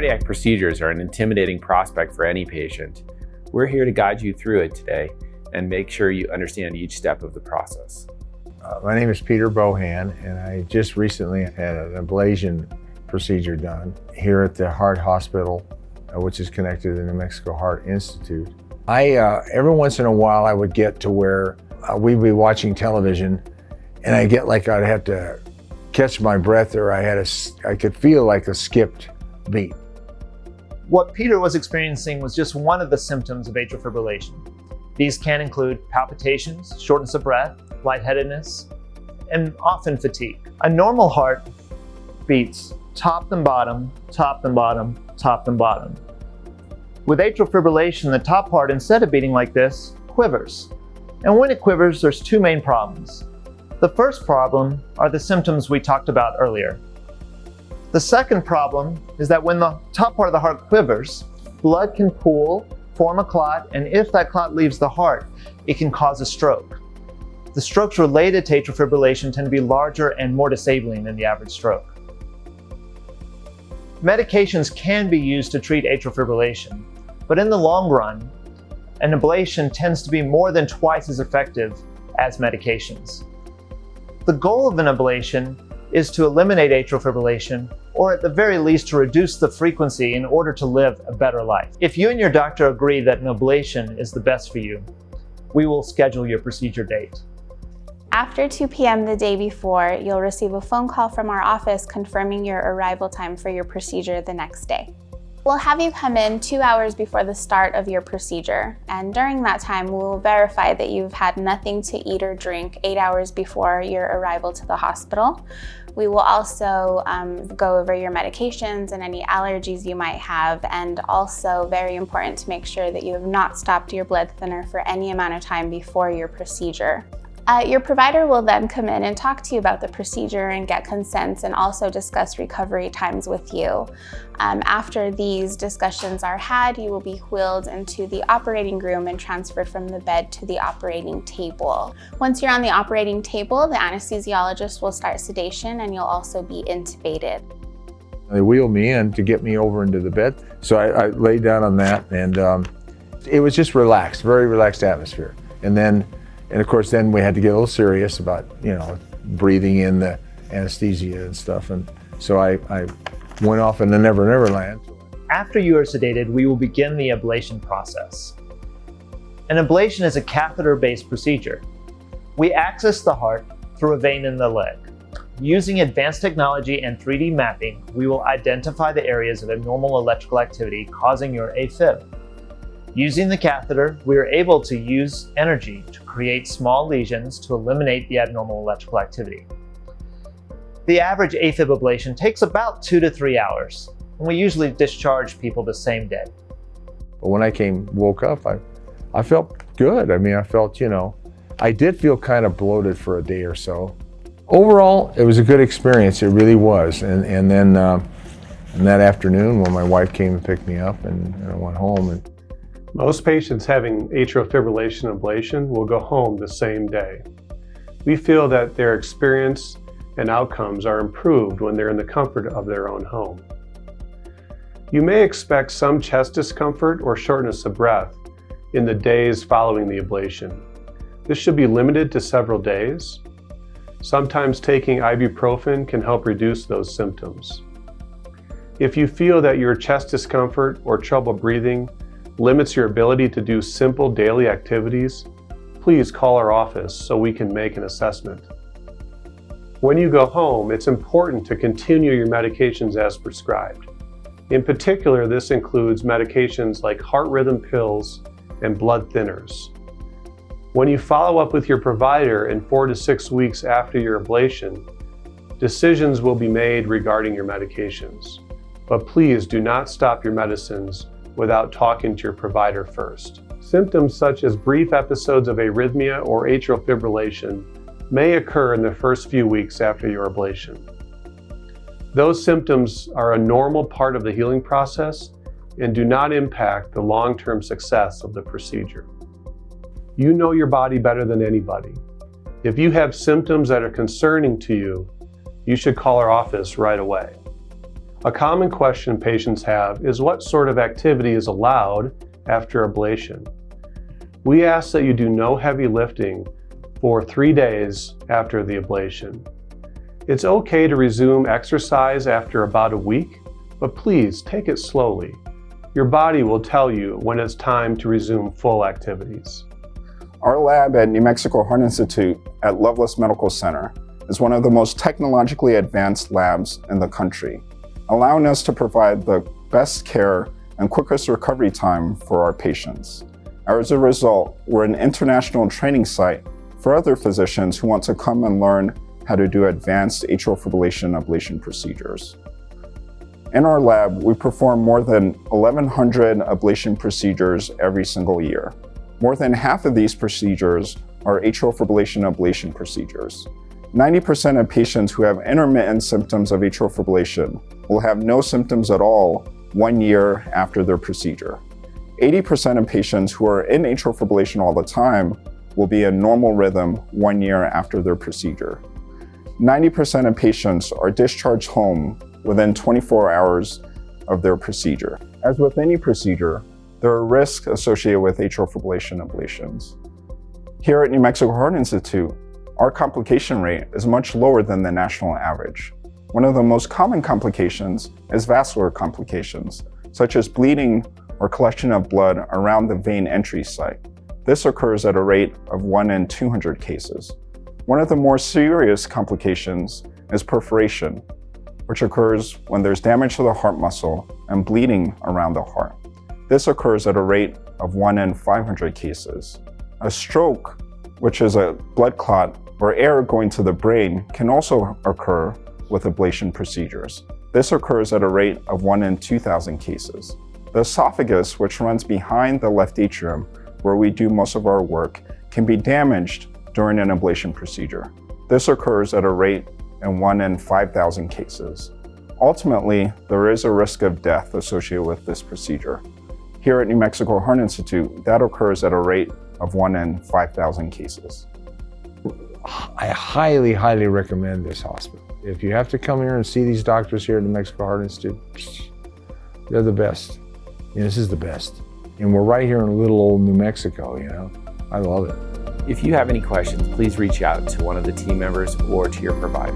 Cardiac procedures are an intimidating prospect for any patient. We're here to guide you through it today and make sure you understand each step of the process. My name is Peter Bohan, and I just recently had an ablation procedure done here at the Heart Hospital, which is connected to the New Mexico Heart Institute. Every once in a while I would get to where we'd be watching television and I'd have to catch my breath, or I could feel like a skipped beat. What Peter was experiencing was just one of the symptoms of atrial fibrillation. These can include palpitations, shortness of breath, lightheadedness, and often fatigue. A normal heart beats top and bottom, top and bottom, top and bottom. With atrial fibrillation, the top part, instead of beating like this, quivers. And when it quivers, there's two main problems. The first problem are the symptoms we talked about earlier. The second problem is that when the top part of the heart quivers, blood can pool, form a clot, and if that clot leaves the heart, it can cause a stroke. The strokes related to atrial fibrillation tend to be larger and more disabling than the average stroke. Medications can be used to treat atrial fibrillation, but in the long run, an ablation tends to be more than twice as effective as medications. The goal of an ablation is to eliminate atrial fibrillation, or at the very least to reduce the frequency in order to live a better life. If you and your doctor agree that an ablation is the best for you, we will schedule your procedure date. After 2 p.m. the day before, you'll receive a phone call from our office confirming your arrival time for your procedure the next day. We'll have you come in 2 hours before the start of your procedure, and during that time, we will verify that you've had nothing to eat or drink 8 hours before your arrival to the hospital. We will also go over your medications and any allergies you might have, and also very important to make sure that you have not stopped your blood thinner for any amount of time before your procedure. Your provider will then come in and talk to you about the procedure and get consent, and also discuss recovery times with you. After these discussions are had, you will be wheeled into the operating room and transferred from the bed to the operating table. Once you're on the operating table, the anesthesiologist will start sedation and you'll also be intubated. They wheeled me in to get me over into the bed, so I laid down on that, and it was just relaxed, very relaxed atmosphere. And of course, then we had to get a little serious about, breathing in the anesthesia and stuff. And so I went off in the Never Never Land. After you are sedated, we will begin the ablation process. An ablation is a catheter-based procedure. We access the heart through a vein in the leg. Using advanced technology and 3D mapping, we will identify the areas of abnormal electrical activity causing your AFib. Using the catheter, we are able to use energy to create small lesions to eliminate the abnormal electrical activity. The average AFib ablation takes about 2 to 3 hours, and we usually discharge people the same day. But when I woke up, I felt good. I felt, I did feel kind of bloated for a day or so. Overall, it was a good experience, it really was. And then that afternoon, when my wife came and picked me up, and I went home. Most patients having atrial fibrillation ablation will go home the same day. We feel that their experience and outcomes are improved when they're in the comfort of their own home. You may expect some chest discomfort or shortness of breath in the days following the ablation. This should be limited to several days. Sometimes taking ibuprofen can help reduce those symptoms. If you feel that your chest discomfort or trouble breathing limits your ability to do simple daily activities, please call our office so we can make an assessment. When you go home, it's important to continue your medications as prescribed. In particular, this includes medications like heart rhythm pills and blood thinners. When you follow up with your provider in 4 to 6 weeks after your ablation, decisions will be made regarding your medications. But please do not stop your medicines without talking to your provider first. Symptoms such as brief episodes of arrhythmia or atrial fibrillation may occur in the first few weeks after your ablation. Those symptoms are a normal part of the healing process and do not impact the long-term success of the procedure. You know your body better than anybody. If you have symptoms that are concerning to you, you should call our office right away. A common question patients have is what sort of activity is allowed after ablation. We ask that you do no heavy lifting for 3 days after the ablation. It's okay to resume exercise after about a week, but please take it slowly. Your body will tell you when it's time to resume full activities. Our lab at New Mexico Heart Institute at Loveless Medical Center is one of the most technologically advanced labs in the country, allowing us to provide the best care and quickest recovery time for our patients. As a result, we're an international training site for other physicians who want to come and learn how to do advanced atrial fibrillation ablation procedures. In our lab, we perform more than 1,100 ablation procedures every single year. More than half of these procedures are atrial fibrillation ablation procedures. 90% of patients who have intermittent symptoms of atrial fibrillation will have no symptoms at all 1 year after their procedure. 80% of patients who are in atrial fibrillation all the time will be in normal rhythm 1 year after their procedure. 90% of patients are discharged home within 24 hours of their procedure. As with any procedure, there are risks associated with atrial fibrillation ablations. Here at New Mexico Heart Institute, our complication rate is much lower than the national average. One of the most common complications is vascular complications, such as bleeding or collection of blood around the vein entry site. This occurs at a rate of 1 in 200 cases. One of the more serious complications is perforation, which occurs when there's damage to the heart muscle and bleeding around the heart. This occurs at a rate of 1 in 500 cases. A stroke, which is a blood clot or air going to the brain, can also occur with ablation procedures. This occurs at a rate of 1 in 2,000 cases. The esophagus, which runs behind the left atrium, where we do most of our work, can be damaged during an ablation procedure. This occurs at a rate in 1 in 5,000 cases. Ultimately, there is a risk of death associated with this procedure. Here at New Mexico Heart Institute, that occurs at a rate of 1 in 5,000 cases. I highly, highly recommend this hospital. If you have to come here and see these doctors here at New Mexico Heart Institute, they're the best. This is the best. And we're right here in little old New Mexico, I love it. If you have any questions, please reach out to one of the team members or to your provider.